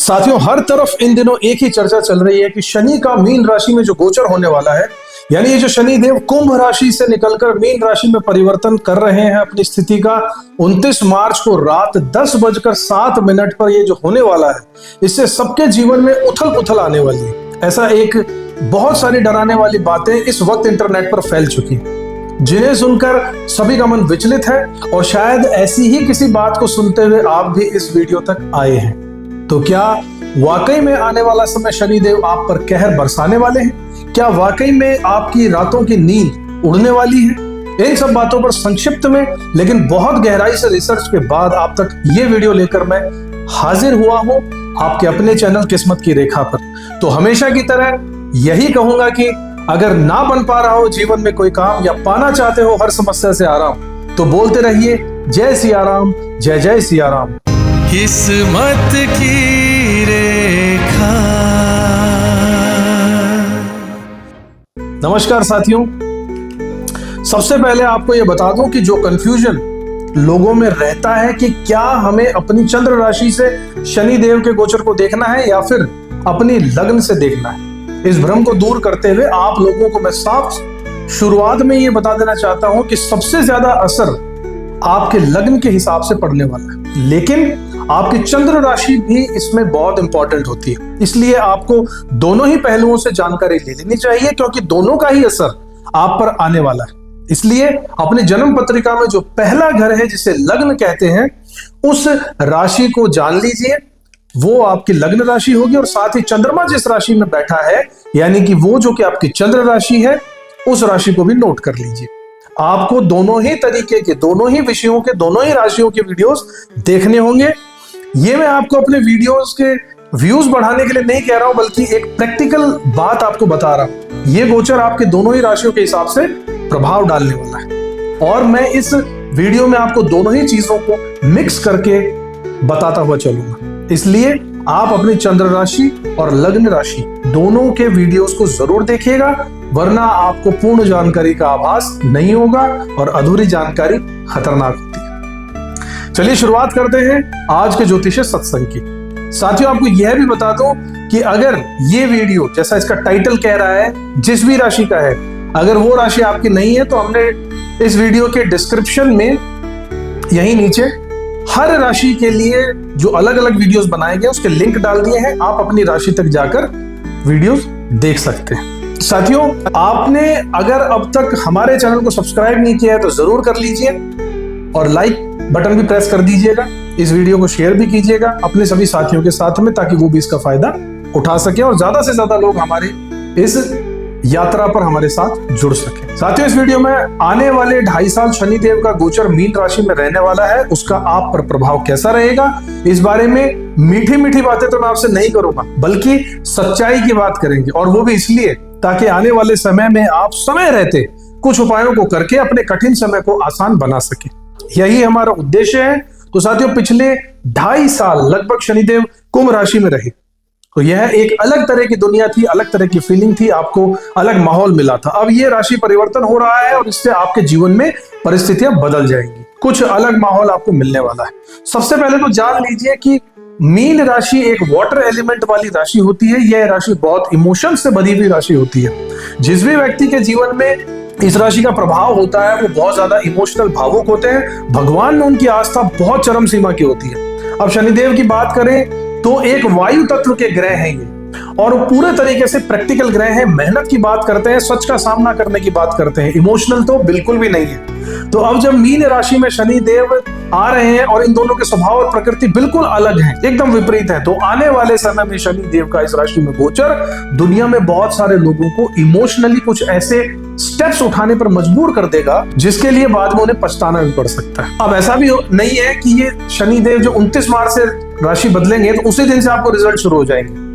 साथियों, हर तरफ इन दिनों एक ही चर्चा चल रही है कि शनि का मीन राशि में जो गोचर होने वाला है, यानी ये जो शनि देव कुंभ राशि से निकलकर मीन राशि में परिवर्तन कर रहे हैं अपनी स्थिति का, 29 मार्च को रात 10:07 पर ये जो होने वाला है, इससे सबके जीवन में उथल पुथल आने वाली है। ऐसा एक बहुत सारी डराने वाली बातें इस वक्त इंटरनेट पर फैल चुकी हैं, जिन्हें सुनकर सभी का मन विचलित है और शायद ऐसी ही किसी बात को सुनते हुए आप भी इस वीडियो तक आए हैं। तो क्या वाकई में आने वाला समय शनिदेव आप पर कहर बरसाने वाले हैं? क्या वाकई में आपकी रातों की नींद उड़ने वाली है? इन सब बातों पर संक्षिप्त में लेकिन बहुत गहराई से रिसर्च के बाद आप तक ये वीडियो लेकर मैं हाजिर हुआ हूं आपके अपने चैनल किस्मत की रेखा पर। तो हमेशा की तरह यही कहूंगा कि अगर ना बन पा रहा हो जीवन में कोई काम या पाना चाहते हो हर समस्या से आराम, तो बोलते रहिए जय सिया राम, जय जय सिया राम। किस्मत की रेखा। नमस्कार साथियों, सबसे पहले आपको यह बता दूं कि जो कंफ्यूजन लोगों में रहता है कि क्या हमें अपनी चंद्र राशि से शनि देव के गोचर को देखना है या फिर अपनी लग्न से देखना है, इस भ्रम को दूर करते हुए आप लोगों को मैं साफ शुरुआत में ये बता देना चाहता हूं कि सबसे ज्यादा असर आपके लग्न के हिसाब से पड़ने वाला है, लेकिन आपकी चंद्र राशि भी इसमें बहुत इंपॉर्टेंट होती है। इसलिए आपको दोनों ही पहलुओं से जानकारी ले लेनी चाहिए, क्योंकि दोनों का ही असर आप पर आने वाला है। इसलिए अपनी जन्म पत्रिका में जो पहला घर है जिसे लग्न कहते हैं, उस राशि को जान लीजिए, वो आपकी लग्न राशि होगी। और साथ ही चंद्रमा जिस राशि में बैठा है, यानी कि वो जो कि आपकी चंद्र राशि है, उस राशि को भी नोट कर लीजिए। आपको दोनों ही तरीके के, दोनों ही विषयों के, दोनों ही राशियों के वीडियोस देखने होंगे। ये मैं आपको अपने वीडियोस के व्यूज बढ़ाने के लिए नहीं कह रहा हूं, बल्कि एक प्रैक्टिकल बात आपको बता रहा हूं। ये गोचर आपके दोनों ही राशियों के हिसाब से प्रभाव डालने वाला है और मैं इस वीडियो में आपको दोनों ही चीजों को मिक्स करके बताता हुआ चलूंगा। इसलिए आप अपनी चंद्र राशि और लग्न राशि दोनों के वीडियोस को जरूर देखिएगा, वरना आपको पूर्ण जानकारी का आभास नहीं होगा और अधूरी जानकारी खतरनाक होती है। चलिए शुरुआत करते हैं आज के ज्योतिष सत्संग की। साथियों, आपको यह भी बता दूं कि अगर ये वीडियो, जैसा इसका टाइटल कह रहा है, जिस भी राशि का है, अगर वो राशि आपकी नहीं है तो हमने इस वीडियो के डिस्क्रिप्शन में यहीं नीचे हर राशि के लिए जो अलग अलग वीडियोस बनाए गए उसके लिंक डाल दिए हैं। आप अपनी राशि तक जाकर वीडियोस देख सकते हैं। साथियों, आपने अगर अब तक हमारे चैनल को सब्सक्राइब नहीं किया है तो जरूर कर लीजिए और लाइक बटन भी प्रेस कर दीजिएगा। इस वीडियो को शेयर भी कीजिएगा अपने सभी साथियों के साथ में, ताकि वो भी इसका फायदा उठा सके और ज्यादा से ज्यादा लोग हमारे इस यात्रा पर हमारे साथ जुड़ सके। साथियों, इस वीडियो में आने वाले 2.5 साल शनिदेव का गोचर मीन राशि में रहने वाला है, उसका आप पर प्रभाव कैसा रहेगा, इस बारे में मीठी मीठी बातें तो मैं आपसे नहीं करूंगा, बल्कि सच्चाई की बात करेंगे। और वो भी इसलिए ताकि आने वाले समय में आप समय रहते कुछ उपायों को करके अपने कठिन समय को आसान बना सके, यही हमारा उद्देश्य है। तो साथियों, पिछले 2.5 साल लगभग शनिदेव कुंभ राशि में रहे, तो यह एक अलग तरह की दुनिया थी, अलग तरह की फीलिंग थी, आपको अलग माहौल मिला था। अब यह राशि परिवर्तन हो रहा है और इससे आपके जीवन में परिस्थितियां बदल जाएंगी, कुछ अलग माहौल आपको मिलने वाला है। सबसे पहले तो जान लीजिए कि मीन राशि एक वाटर एलिमेंट वाली राशि होती है। यह राशि बहुत इमोशन से भरी हुई राशि होती है। जिस भी व्यक्ति के जीवन में इस राशि का प्रभाव होता है वो बहुत ज्यादा इमोशनल, भावुक होते हैं। भगवान में उनकी आस्था बहुत चरम सीमा की होती है। अब शनिदेव की बात करें तो एक वायु तत्व के ग्रह हैं ये, और पूरे तरीके से प्रैक्टिकल ग्रह हैं। मेहनत की बात करते हैं, सच का सामना करने की बात करते हैं, इमोशनल तो बिल्कुल भी नहीं है। तो अब जब मीन राशि में शनि देव आ रहे हैं और इन दोनों के स्वभाव और प्रकृति बिल्कुल अलग हैं, एकदम विपरीत है, तो आने वाले समय में शनि देव का इस राशि में गोचर दुनिया में बहुत सारे लोगों को इमोशनली कुछ ऐसे स्टेप्स उठाने पर मजबूर कर देगा जिसके लिए बाद में उन्हें पछताना भी पड़ सकता है। अब ऐसा भी नहीं है कि ये शनि देव जो 29 मार्च से राशि बदलेंगे तो उसी दिन से आपको रिजल्ट शुरू हो जाएंगे।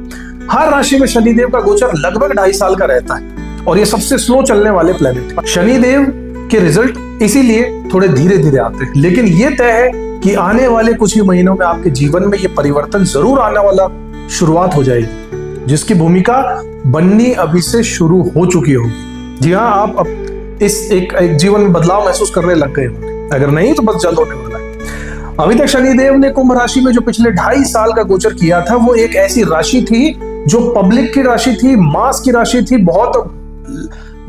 हर राशि में शनिदेव का गोचर लगभग 2.5 साल का रहता है और ये सबसे स्लो चलने वाले प्लेनेट। शनिदेव के रिजल्ट इसीलिए थोड़े धीरे धीरे आते हैं, लेकिन ये तय है कि आने वाले कुछ ही महीनों में आपके जीवन में ये परिवर्तन जरूर आने वाला शुरुआत हो जाएगी, जिसकी भूमिका बननी अभी से शुरू हो चुकी होगी। जी हाँ, आप अब इस एक जीवन में बदलाव महसूस करने लग गए होंगे, अगर नहीं तो बस जल्द होने वाला है। अभी तक शनिदेव ने कुंभ राशि में जो पिछले 2.5 साल का गोचर किया था, वो एक ऐसी राशि थी जो पब्लिक की राशि थी, मास की राशि थी, बहुत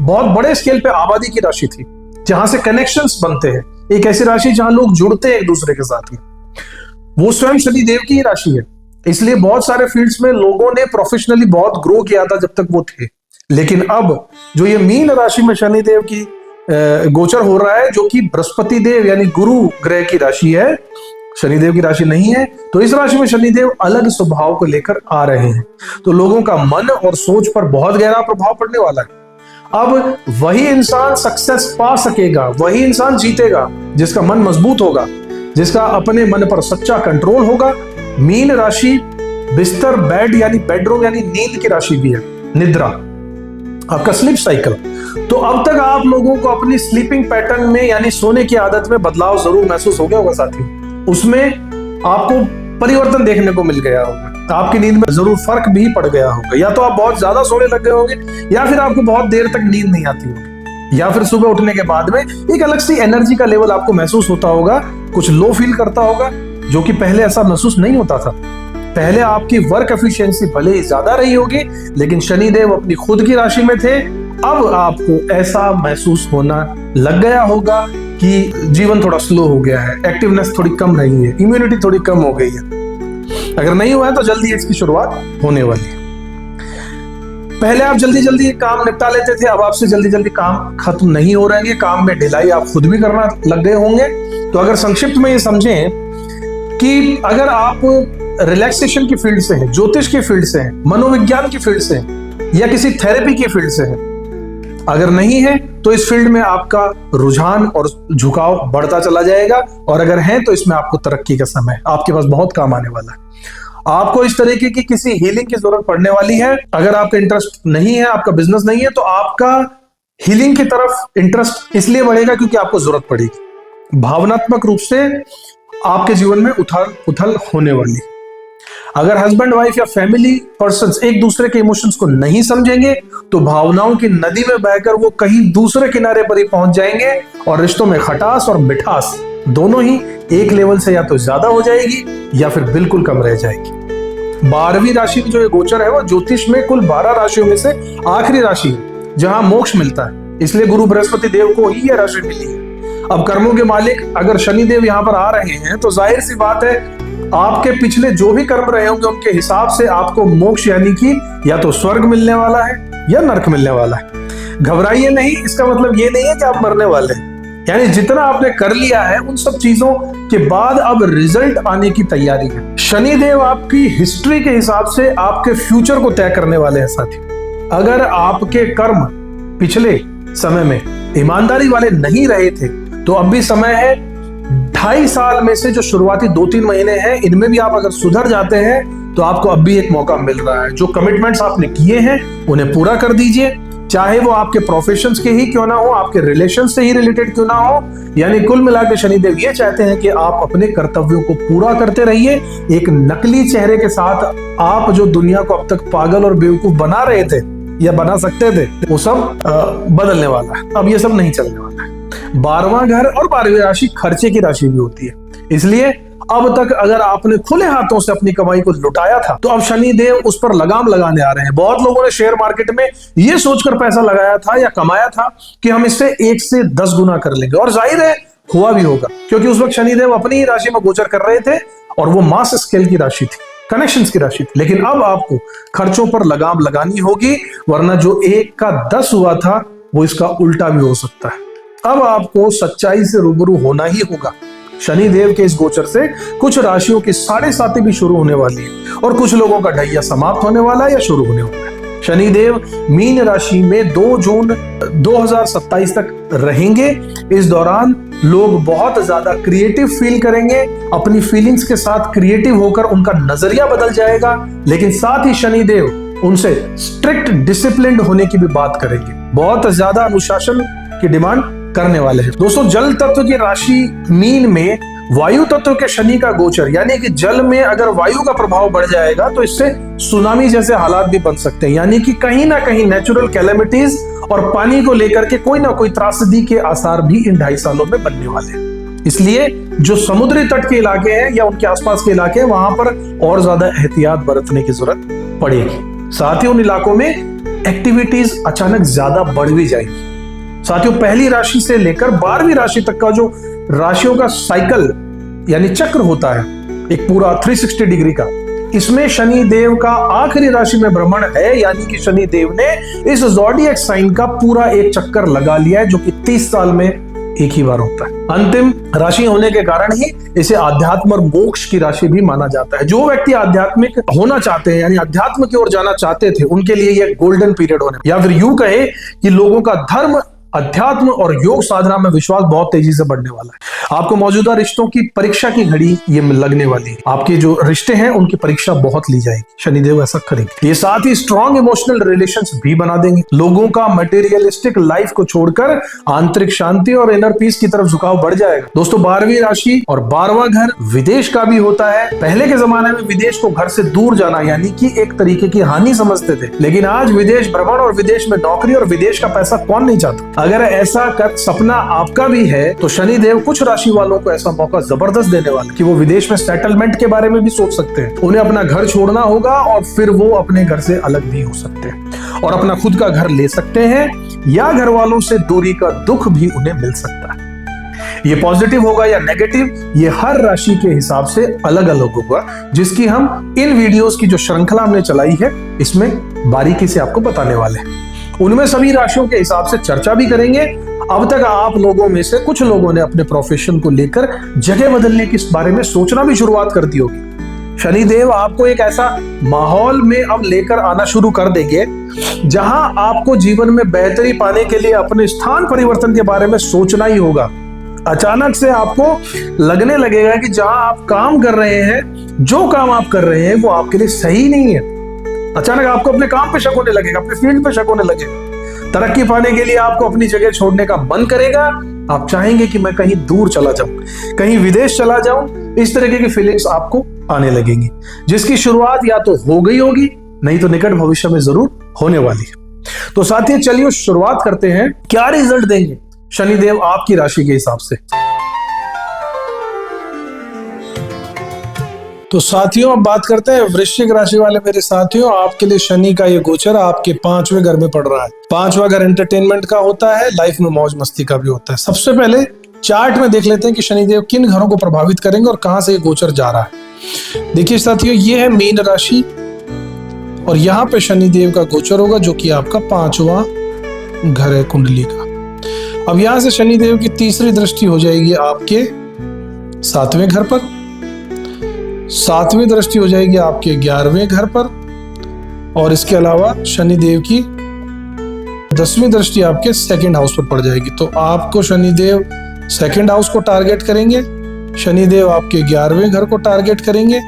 बहुत बड़े स्केल पे आबादी की राशि थी, जहां से कनेक्शंस बनते हैं। एक ऐसी राशि जहां लोग जुड़ते हैं एक दूसरे के साथ में, वो स्वयं शनिदेव की ही राशि है। इसलिए बहुत सारे फील्ड्स में लोगों ने प्रोफेशनली बहुत ग्रो किया था जब तक वो थे। लेकिन अब जो ये मीन राशि में शनिदेव की गोचर हो रहा है, जो कि बृहस्पति देव यानी गुरु ग्रह की राशि है, शनिदेव की राशि नहीं है, तो इस राशि में शनिदेव अलग स्वभाव को लेकर आ रहे हैं। तो लोगों का मन और सोच पर बहुत गहरा प्रभाव पड़ने वाला है। अब वही इंसान सक्सेस पा सकेगा, वही इंसान जीतेगा जिसका मन मजबूत होगा, जिसका अपने मन पर सच्चा कंट्रोल होगा। मीन राशि बिस्तर, बेड यानी बेडरूम यानी नींद की राशि भी है, निद्रा, आपका स्लीप साइकिल। तो अब तक आप लोगों को अपनी स्लीपिंग पैटर्न में यानी सोने की आदत में बदलाव जरूर महसूस हो गया होगा साथियों। उसमें आपको परिवर्तन देखने को मिल गया होगा, आपकी नींद में जरूर फर्क भी पड़ गया होगा। या तो आप बहुत ज्यादा सोने लग गए होंगे, या फिर आपको बहुत देर तक नींद नहीं आती होगी, या फिर सुबह उठने के बाद में एक अलग सी एनर्जी का लेवल आपको महसूस होता होगा, कुछ लो फील करता होगा, जो कि पहले ऐसा महसूस नहीं होता था। पहले आपकी वर्क एफिशिएंसी भले ही ज्यादा रही होगी, लेकिन शनिदेव अपनी खुद की राशि में थे। अब आपको ऐसा महसूस होना लग गया होगा कि जीवन थोड़ा स्लो हो गया है, एक्टिवनेस थोड़ी कम रही है, इम्यूनिटी थोड़ी कम हो गई है। अगर नहीं हुआ है तो जल्दी इसकी शुरुआत होने वाली है। पहले आप जल्दी जल्दी काम निपटा लेते थे, अब आपसे जल्दी जल्दी काम खत्म नहीं हो रहे हैं, काम में ढिलाई आप खुद भी करना लग गए होंगे। तो अगर संक्षिप्त में ये समझें कि अगर आप रिलैक्सेशन की फील्ड से हैं, ज्योतिष की फील्ड से हैं, मनोविज्ञान की फील्ड से हैं, या किसी थेरेपी की फील्ड से हैं, अगर नहीं है तो इस फील्ड में आपका रुझान और झुकाव बढ़ता चला जाएगा, और अगर है तो इसमें आपको तरक्की का समय आपके पास बहुत काम आने वाला है। आपको इस तरीके की किसी हीलिंग की जरूरत पड़ने वाली है। अगर आपका इंटरेस्ट नहीं है, आपका बिजनेस नहीं है, तो आपका हीलिंग की तरफ इंटरेस्ट इसलिए बढ़ेगा क्योंकि आपको जरूरत पड़ेगी। भावनात्मक रूप से आपके जीवन में उथल पुथल होने वाली। अगर हस्बैंड वाइफ या फैमिली पर्सन्स एक दूसरे के इमोशंस को नहीं समझेंगे, तो भावनाओं की नदी में बहकर वो कहीं दूसरे किनारे पर ही पहुंच जाएंगे, और रिश्तों में खटास और मिठास दोनों ही एक लेवल से या तो ज्यादा हो जाएगी या फिर बिल्कुल कम रह जाएगी। 12वीं राशि में जो ये गोचर है, वो ज्योतिष में कुल 12 राशियों में से आखिरी राशि है जहां मोक्ष मिलता है। इसलिए गुरु बृहस्पति देव को ही यह राशि मिली है। अब कर्मों के मालिक अगर शनिदेव यहाँ पर आ रहे हैं, तो जाहिर सी बात है आपके पिछले जो भी कर्म रहे होंगे उनके हिसाब से आपको मोक्ष यानी कि या तो स्वर्ग मिलने वाला है या नरक मिलने वाला है। घबराइए नहीं, इसका मतलब ये नहीं है कि आप मरने वाले हैं। यानी जितना आपने कर लिया है उन सब चीजों के बाद अब रिजल्ट आने की तैयारी है। शनिदेव आपकी हिस्ट्री के हिसाब से आपके फ्यूचर को तय करने वाले हैं साथी। अगर आपके कर्म पिछले समय में ईमानदारी वाले नहीं रहे थे, तो अब भी समय है। 2.5 साल में से जो शुरुआती 2-3 महीने हैं, इनमें भी आप अगर सुधर जाते हैं तो आपको अब भी एक मौका मिल रहा है। जो कमिटमेंट्स आपने किए हैं उन्हें पूरा कर दीजिए, चाहे वो आपके प्रोफेशंस के ही क्यों ना हो, आपके रिलेशन से ही रिलेटेड क्यों ना हो। यानी कुल मिलाकर शनिदेव ये चाहते हैं कि आप अपने कर्तव्यों को पूरा करते रहिए। एक नकली चेहरे के साथ आप जो दुनिया को अब तक पागल और बेवकूफ बना रहे थे या बना सकते थे, वो सब बदलने वाला है। अब ये सब नहीं चलने वाला है। 12वां घर और 12वीं राशि खर्चे की राशि भी होती है। इसलिए अब तक अगर आपने खुले हाथों से अपनी कमाई को लुटाया था, तो अब शनि देव उस पर लगाम लगाने आ रहे हैं। बहुत लोगों ने शेयर मार्केट में यह सोचकर पैसा लगाया था या कमाया था कि हम इससे 1 से 10 गुना कर लेंगे, और जाहिर है हुआ भी होगा, क्योंकि उस वक्त शनिदेव अपनी ही राशि में गोचर कर रहे थे और वो मास स्केल की राशि थी, कनेक्शंस की राशि थी। लेकिन अब आपको खर्चों पर लगाम लगानी होगी, वरना जो 1 का 10 हुआ था वो इसका उल्टा भी हो सकता है। अब आपको सच्चाई से रूबरू होना ही होगा। शनिदेव के इस गोचर से कुछ राशियों की 7.5 भी शुरू होने वाली है, और कुछ लोगों का ढैया समाप्त होने वाला है या शुरू होने वाला है। शनिदेव मीन राशि में 2 जून 2027 तक रहेंगे। इस दौरान लोग बहुत ज्यादा क्रिएटिव फील करेंगे, अपनी फीलिंग्स के साथ क्रिएटिव होकर उनका नजरिया बदल जाएगा। लेकिन साथ ही शनिदेव उनसे स्ट्रिक्ट डिसिप्लिन्ड होने की भी बात करेंगे, बहुत ज्यादा अनुशासन की डिमांड करने वाले हैं। दोस्तों, जल तत्व की राशि मीन में वायु तत्व के शनि का गोचर, यानी कि जल में अगर वायु का प्रभाव बढ़ जाएगा तो इससे सुनामी जैसे हालात भी बन सकते हैं। यानी कि कहीं ना कहीं नेचुरल कैलेमिटीज और पानी को लेकर के कोई ना कोई त्रासदी के आसार भी इन 2.5 सालों में बनने वाले हैं। इसलिए जो समुद्री तट के इलाके हैं या उनके आसपास के इलाके हैं वहां पर और ज्यादा एहतियात बरतने की जरूरत पड़ेगी। साथ ही उन इलाकों में एक्टिविटीज अचानक ज्यादा बढ़ भी जाएगी। साथियों, पहली राशि से लेकर 12वीं राशि तक का जो राशियों का साइकिल यानी चक्र होता है, एक पूरा 360 डिग्री का, इसमें शनि देव का आखिरी राशि में भ्रमण है, यानी कि शनि देव ने इस ज़ोडिएक साइन का पूरा एक चक्कर लगा लिया है, जो कि 30 साल में एक ही बार होता है। अंतिम राशि होने के कारण ही इसे आध्यात्म और मोक्ष की राशि भी माना जाता है। जो व्यक्ति आध्यात्मिक होना चाहते हैं यानी अध्यात्म की ओर जाना चाहते थे, उनके लिए यह गोल्डन पीरियड होने, या फिर यूं कहे कि लोगों का धर्म, अध्यात्म और योग साधना में विश्वास बहुत तेजी से बढ़ने वाला है। आपको मौजूदा रिश्तों की परीक्षा की घड़ी ये लगने वाली है। आपके जो रिश्ते हैं उनकी परीक्षा बहुत ली जाएगी, शनिदेव ऐसा करेंगे। ये साथ ही स्ट्रॉन्ग इमोशनल रिलेशंस भी बना देंगे। लोगों का मटेरियलिस्टिक लाइफ को छोड़कर आंतरिक शांति और इनर पीस की तरफ झुकाव बढ़ जाएगा। दोस्तों, 12वीं राशि और 12वां घर विदेश का भी होता है। पहले के जमाने में विदेश को घर से दूर जाना यानी कि एक तरीके की हानि समझते थे, लेकिन आज विदेश भ्रमण और विदेश में नौकरी और विदेश का पैसा कौन नहीं चाहता। अगर ऐसा कर सपना आपका भी है तो शनिदेव कुछ राशि वालों को ऐसा मौका जबरदस्त देने वाले कि वो विदेश में सेटलमेंट के बारे में भी सोच सकते हैं। उन्हें अपना घर छोड़ना होगा और फिर वो अपने घर से अलग भी हो सकते हैं और अपना खुद का घर ले सकते हैं, या घर वालों से दूरी का दुख भी उन्हें मिल सकता है। ये पॉजिटिव होगा या नेगेटिव, ये हर राशि के हिसाब से अलग अलग होगा, जिसकी हम इन वीडियोस की जो श्रृंखला हमने चलाई है इसमें बारीकी से आपको बताने वाले हैं। उनमें सभी राशियों के हिसाब से चर्चा भी करेंगे। अब तक आप लोगों में से कुछ लोगों ने अपने प्रोफेशन को लेकर जगह बदलने के बारे में सोचना भी शुरुआत कर दी होगी। शनिदेव आपको एक ऐसा माहौल में अब लेकर आना शुरू कर देंगे जहां आपको जीवन में बेहतरी पाने के लिए अपने स्थान परिवर्तन के बारे में सोचना ही होगा। अचानक से आपको लगने लगेगा कि जहां आप काम कर रहे हैं, जो काम आप कर रहे हैं वो आपके लिए सही नहीं है। अचानक आपको अपने काम पे शक होने लगेगा, अपने फील्ड पे शक होने लगेगा। तरक्की पाने के लिए आपको अपनी जगह छोड़ने का मन करेगा। आप चाहेंगे कि मैं कहीं दूर चला जाऊं, कहीं विदेश चला जाऊं। इस तरीके की फीलिंग्स आपको आने लगेंगी, जिसकी शुरुआत या तो हो गई होगी, नहीं तो निकट भविष्य में जरूर होने वाली है। तो साथियों, चलिए शुरुआत करते हैं। क्या रिजल्ट देंगे शनिदेव आपकी राशि के हिसाब से। तो साथियों, अब बात करते हैं वृश्चिक राशि वाले मेरे साथियों। आपके लिए शनि का ये गोचर आपके 5वें घर में पड़ रहा है। 5वां घर एंटरटेनमेंट का होता है, लाइफ में मौज मस्ती का भी होता है। सबसे पहले चार्ट में देख लेते हैं कि शनिदेव किन घरों को प्रभावित करेंगे और कहां से ये गोचर जा रहा है। देखिए साथियों, ये है मीन राशि और यहाँ पे शनिदेव का गोचर होगा, जो कि आपका 5वां घर है कुंडली का। अब यहां से शनिदेव की तीसरी दृष्टि हो जाएगी आपके 7वें घर पर, 7वीं दृष्टि हो जाएगी आपके 11वें घर पर, और इसके अलावा शनिदेव की 10वीं दृष्टि आपके 2nd हाउस पर पड़ जाएगी। तो आपको शनिदेव 2nd हाउस को टारगेट करेंगे, शनिदेव आपके 11वें घर को टारगेट करेंगे,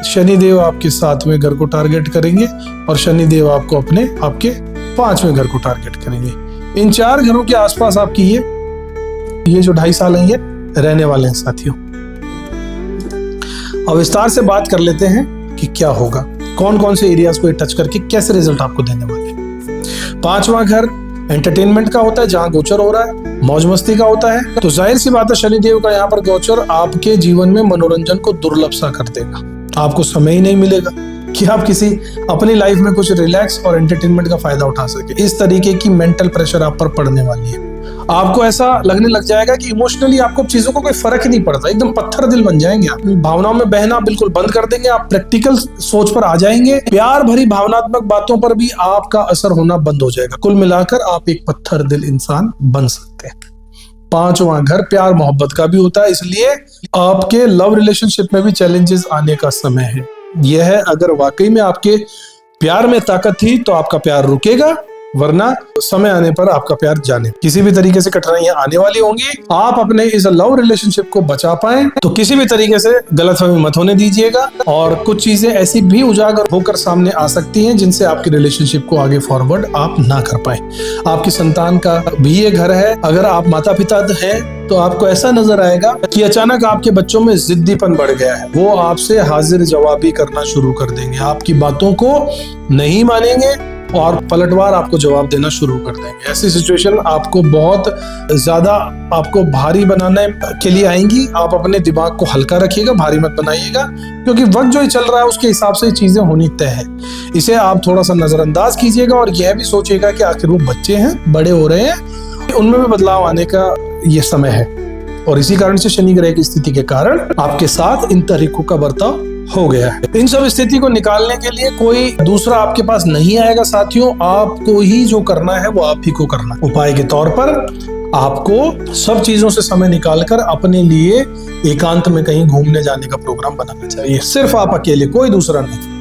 शनिदेव आपके 7वें घर को टारगेट करेंगे और शनिदेव आपको आपके 5वें घर को टारगेट करेंगे। इन 4 घरों के आसपास आपकी ये जो 2.5 साल है ये रहने वाले हैं साथियों। अब विस्तार से बात कर लेते हैं कि क्या होगा, कौन कौन से एरियाज को टच करके कैसे रिजल्ट आपको देने वाले हैं। 5वां घर एंटरटेनमेंट का होता है, जहां गोचर हो रहा है, मौज मस्ती का होता है। तो जाहिर सी बात है, शनिदेव का यहाँ पर गोचर आपके जीवन में मनोरंजन को दुर्लभ सा कर देगा। आपको समय ही नहीं मिलेगा कि आप किसी अपनी लाइफ में कुछ रिलैक्स और एंटरटेनमेंट का फायदा उठा सके। इस तरीके की मेंटल प्रेशर आप पर पड़ने वाली है। आपको ऐसा लगने लग जाएगा कि इमोशनली आपको चीजों को कोई फर्क ही नहीं पड़ता, एकदम पत्थर दिल बन जाएंगे आप, भावनाओं में बहना बिल्कुल बंद कर देंगे, आप प्रैक्टिकल सोच पर आ जाएंगे, प्यार भरी भावनात्मक बातों पर भी आपका असर होना बंद हो जाएगा। कुल मिलाकर आप एक पत्थर दिल इंसान बन सकते हैं। 5वां घर प्यार मोहब्बत का भी होता है, इसलिए आपके लव रिलेशनशिप में भी चैलेंजेस आने का समय है। यह है, अगर वाकई में आपके प्यार में ताकत थी तो आपका प्यार रुकेगा, वरना समय आने पर आपका प्यार जाने। किसी भी तरीके से कठिनाइयां आने वाली होंगी, आप अपने इस लव रिलेशनशिप को बचा पाए तो किसी भी तरीके से गलतफहमी मत होने दीजिएगा। और कुछ चीजें ऐसी भी उजागर होकर सामने आ सकती हैं जिनसे आपकी रिलेशनशिप को आगे फॉरवर्ड आप ना कर पाए। आपकी संतान का भी ये घर है। अगर आप माता पिता हैं तो आपको ऐसा नजर आएगा कि अचानक आपके बच्चों में जिद्दीपन बढ़ गया है, वो आपसे हाजिर जवाबी करना शुरू कर देंगे, आपकी बातों को नहीं मानेंगे, और पलटवार आपको जवाब देना शुरू कर देंगे। ऐसी सिचुएशन आपको बहुत ज्यादा आपको भारी बनाने के लिए आएंगी। आप अपने दिमाग को हल्का रखिएगा, भारी मत बनाइएगा, क्योंकि वक्त जो ही चल रहा है उसके हिसाब से चीजें होनी तय है। इसे आप थोड़ा सा नजरअंदाज कीजिएगा और यह भी सोचिएगा कि आखिर वो बच्चे हैं, बड़े हो रहे हैं, उनमें भी बदलाव आने का ये समय है। और इसी कारण से शनि ग्रह की स्थिति के कारण आपके साथ इन तरीकों का बर्ताव हो गया है। इन सब स्थिति को निकालने के लिए कोई दूसरा आपके पास नहीं आएगा साथियों, आपको ही जो करना है वो आप ही को करना है। उपाय के तौर पर आपको सब चीजों से समय निकालकर अपने लिए एकांत में कहीं घूमने जाने का प्रोग्राम बनाना चाहिए, सिर्फ आप अकेले, कोई दूसरा नहीं।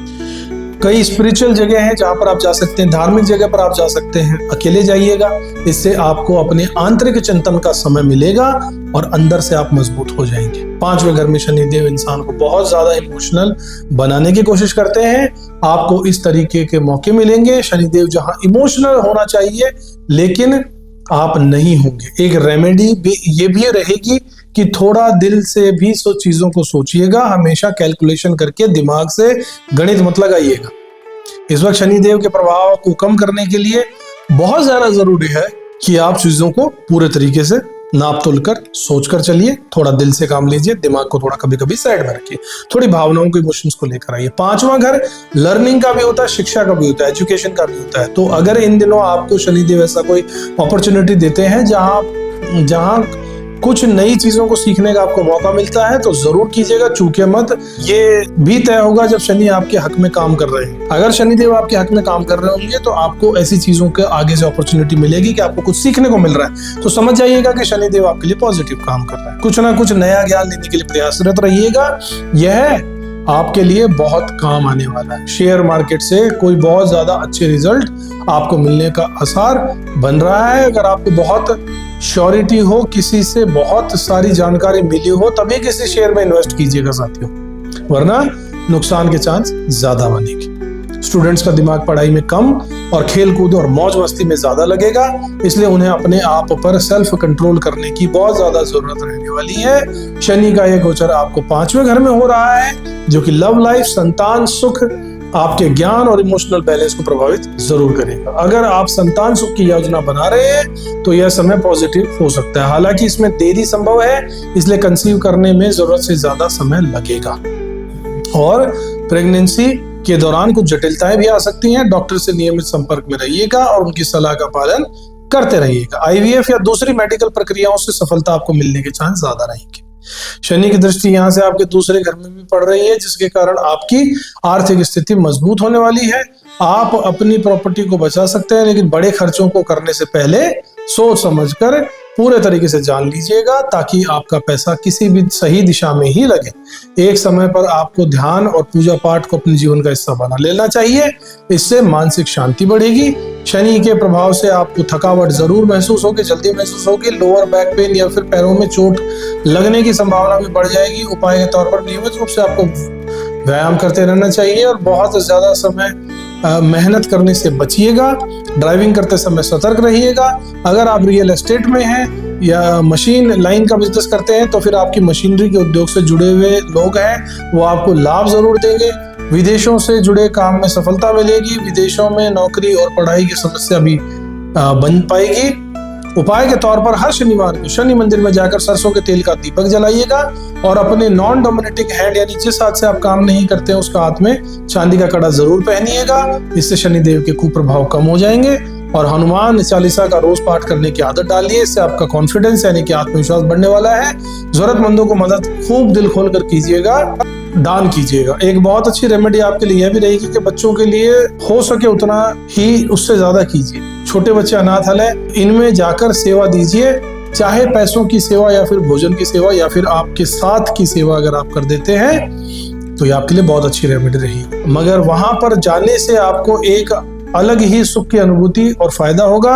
कई स्पिरिचुअल जगह है जहां पर आप जा सकते हैं, धार्मिक जगह पर आप जा सकते हैं, अकेले जाइएगा। इससे आपको अपने आंतरिक चिंतन का समय मिलेगा और अंदर से आप मजबूत हो जाएंगे। 5वें घर में शनिदेव इंसान को बहुत ज्यादा इमोशनल बनाने की कोशिश करते हैं। आपको इस तरीके के मौके मिलेंगे, शनिदेव जहां इमोशनल होना चाहिए लेकिन आप नहीं होंगे। एक रेमेडी भी ये भी रहेगी कि थोड़ा दिल से भी चीजों को सोचिएगा, हमेशा कैलकुलेशन करके दिमाग से गणित मत लगाइएगा। इस वक्त शनिदेव के प्रभाव को कम करने के लिए बहुत ज्यादा जरूरी है कि आप चीजों को पूरे तरीके से नाप तोल कर सोच कर चलिए, थोड़ा दिल से काम लीजिए, दिमाग को थोड़ा कभी कभी साइड में रखिए, थोड़ी भावनाओं को, इमोशंस को लेकर आइए। 5वां घर लर्निंग का भी होता है, शिक्षा का भी होता है, एजुकेशन का भी होता है। तो अगर इन दिनों आपको शनिदेव ऐसा कोई अपॉर्चुनिटी देते हैं जहां कुछ नई चीजों को सीखने का आपको मौका मिलता है तो जरूर कीजिएगा, चूके मत। ये भी तय होगा जब शनि आपके हक में काम कर रहे हैं। अगर शनिदेव आपके हक में काम कर रहे होंगे तो आपको ऐसी चीजों के आगे से अपॉर्चुनिटी मिलेगी कि आपको कुछ सीखने को मिल रहा है, तो समझ जाइएगा कि शनिदेव आपके लिए पॉजिटिव काम कर रहा है। कुछ ना कुछ नया ज्ञान लेने के लिए प्रयासरत रहिएगा, यह आपके लिए बहुत काम आने वाला है। शेयर मार्केट से कोई बहुत ज्यादा अच्छे रिजल्ट आपको मिलने का आसार बन रहा है। अगर आपको बहुत श्योरिटी हो, किसी से बहुत सारी जानकारी मिली हो, तभी किसी शेयर में इन्वेस्ट कीजिएगा साथियों, वरना नुकसान के चांस ज्यादा बनेंगे। स्टूडेंट्स का दिमाग पढ़ाई में कम और खेल कूद और मौज मस्ती में ज्यादा लगेगा, इसलिए उन्हें अपने आप पर सेल्फ कंट्रोल करने की बहुत ज्यादा जरूरत रहने वाली है। शनि का यह गोचर आपको 5वें घर में हो रहा है, जो कि लव लाइफ, संतान सुख, आपके ज्ञान और इमोशनल बैलेंस को प्रभावित जरूर करेगा। अगर आप संतान सुख की योजना बना रहे हैं तो यह समय पॉजिटिव हो सकता है। हालांकि इसमें देरी संभव है, इसलिए कंसीव करने में जरूरत से ज्यादा समय लगेगा और प्रेगनेंसी के दौरान कुछ जटिलताएं भी आ सकती हैं। डॉक्टर से नियमित संपर्क में रहिएगा और उनकी सलाह का पालन करते रहिएगा। आईवीएफ या दूसरी मेडिकल प्रक्रियाओं से सफलता आपको मिलने के चांस ज्यादा रहेंगे। शनि की दृष्टि यहाँ से आपके दूसरे घर में भी पड़ रही है, जिसके कारण आपकी आर्थिक स्थिति मजबूत होने वाली है। आप अपनी प्रॉपर्टी को बचा सकते हैं, लेकिन बड़े खर्चों को करने से पहले सोच समझकर पूरे तरीके से जान लीजिएगा, ताकि आपका पैसा किसी भी सही दिशा में ही लगे। एक समय पर आपको ध्यान और पूजा पाठ को अपने जीवन का हिस्सा बना लेना चाहिए, इससे मानसिक शांति बढ़ेगी। शनि के प्रभाव से आपको थकावट जरूर महसूस होगी, जल्दी महसूस होगी। लोअर बैक पेन या फिर पैरों में चोट लगने की संभावना भी बढ़ जाएगी। उपाय के तौर पर नियमित रूप से आपको व्यायाम करते रहना चाहिए और बहुत ज्यादा समय मेहनत करने से बचिएगा। ड्राइविंग करते समय सतर्क रहिएगा। अगर आप रियल एस्टेट में हैं या मशीन लाइन का बिजनेस करते हैं तो फिर आपकी मशीनरी के उद्योग से जुड़े हुए लोग हैं, वो आपको लाभ जरूर देंगे। विदेशों से जुड़े काम में सफलता मिलेगी। विदेशों में नौकरी और पढ़ाई की समस्या भी बन पाएगी। उपाय के तौर पर हर शनिवार को शनि मंदिर में जाकर सरसों के तेल का दीपक जलाइएगा और अपने नॉन डोमिनेटिक हैंड यानी जिस हाथ से आप काम नहीं करते हैं उसका हाथ में चांदी का कड़ा जरूर पहनिएगा। इससे शनिदेव के कुप्रभाव कम हो जाएंगे। और हनुमान चालीसा का रोज पाठ करने की आदत डालिए, इससे आपका कॉन्फिडेंस यानी कि आत्मविश्वास बढ़ने वाला है। जरूरतमंदों को मदद खूब दिल खोल कर कीजिएगा, दान कीजिएगा। एक बहुत अच्छी रेमेडी आपके लिए यह भी रहेगी कि बच्चों के लिए हो सके उतना ही उससे ज्यादा कीजिए। छोटे बच्चे अनाथालय इनमें जाकर सेवा दीजिए, चाहे पैसों की सेवा या फिर भोजन की सेवा या फिर आपके साथ की सेवा अगर आप कर देते हैं तो ये आपके लिए बहुत अच्छी रेमेडी रही। मगर वहां पर जाने से आपको एक अलग ही सुख की अनुभूति और फायदा होगा।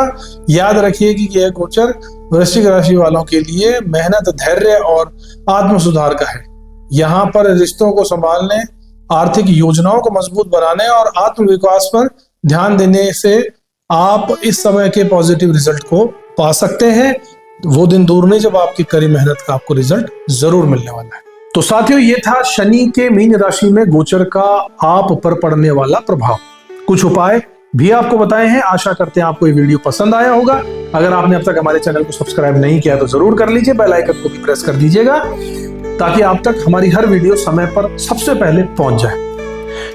याद रखिए कि यह गोचर वृश्चिक राशि वालों के लिए मेहनत, धैर्य और आत्म सुधार का है। यहाँ पर रिश्तों को संभालने, आर्थिक योजनाओं को मजबूत बनाने और आत्मविकास पर ध्यान देने से आप इस समय के पॉजिटिव रिजल्ट को पा सकते हैं। वो दिन दूर नहीं जब आपकी कड़ी मेहनत का आपको रिजल्ट जरूर मिलने वाला है। तो साथियों, ये था शनि के मीन राशि में गोचर का आप पर पड़ने वाला प्रभाव। कुछ उपाय भी आपको बताए हैं। आशा करते हैं आपको ये वीडियो पसंद आया होगा। अगर आपने अब तक हमारे चैनल को सब्सक्राइब नहीं किया तो जरूर कर लीजिए, बेल आइकन को भी प्रेस कर दीजिएगा ताकि आप तक हमारी हर वीडियो समय पर सबसे पहले पहुंच जाए।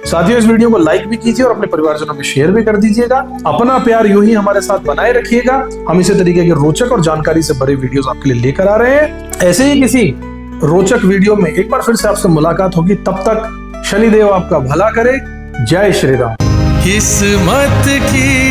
साथियों, इस वीडियो को लाइक भी कीजिए और अपने परिवारजनों में शेयर भी कर दीजिएगा। अपना प्यार यूं ही हमारे साथ बनाए रखिएगा। हम इसी तरीके के रोचक और जानकारी से भरे वीडियोस आपके लिए लेकर आ रहे हैं। ऐसे ही किसी रोचक वीडियो में एक बार फिर से आपसे मुलाकात होगी। तब तक शनिदेव आपका भला करे। जय श्री राम। किस्मत की